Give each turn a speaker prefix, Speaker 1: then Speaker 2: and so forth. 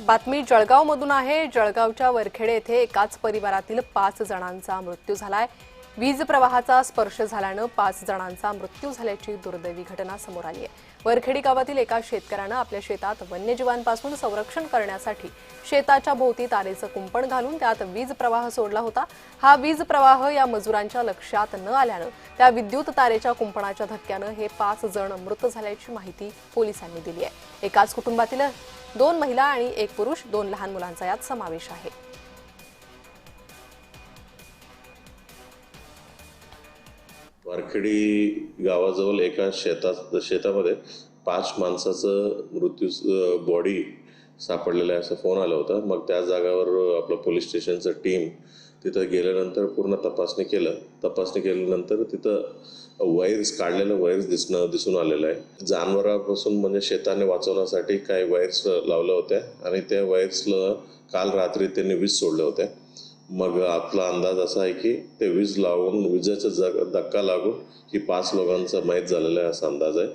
Speaker 1: बातमी जळगावमधून आहे। जळगावच्या वरखेडे येथे एकाच परिवारातील 5 जणांचा मृत्यू झालाय। वीज प्रवाहाचा स्पर्श झाल्याने 5 जणांचा मृत्यू झाल्याची दुर्दैवी घटना समोर आली आहे। वरखेडी गावातील एका शेतकऱ्याने आपल्या शेतात वन्यजीवांपासून संरक्षण करण्यासाठी शेताच्या भोवती तारेचं कुंपण घालून त्यात वीज प्रवाह सोडला होता। हा वीज प्रवाह या मजुरांच्या लक्षात न आल्याने त्या विद्युत तारेच्या कुंपणाच्या धक्क्याने हे 5 जण मृत झाल्याची माहिती पोलिसांनी दिली आहे। एकाच कुटुंबातील 2 महिला आणि 1 पुरुष, 2 लहान मुलांचा यात समावेश आहे।
Speaker 2: वरखेडी गावाजवळ एका शेतामध्ये 5 माणसाचं मृत्यू बॉडी सापडलेला आहे असा फोन आला होता। मग त्या जागावर आपलं पोलीस स्टेशनचं टीम तिथं गेल्यानंतर पूर्ण तपासणी केल्यानंतर तिथं वायर्स काढलेलं वायर्स दिसून आलेलं आहे। जनावरांपासून म्हणजे शेताने वाचवण्यासाठी काही वायर्स लावल्या होत्या आणि त्या वायर्सला काल रात्री त्यांनी वीज सोडल्या होत्या। मग आपला अंदाज असा आहे की ते वीज लावून विजेचा धक्का लागून ही 5 लोकांचा मयत झालेला आहे असा अंदाज आहे।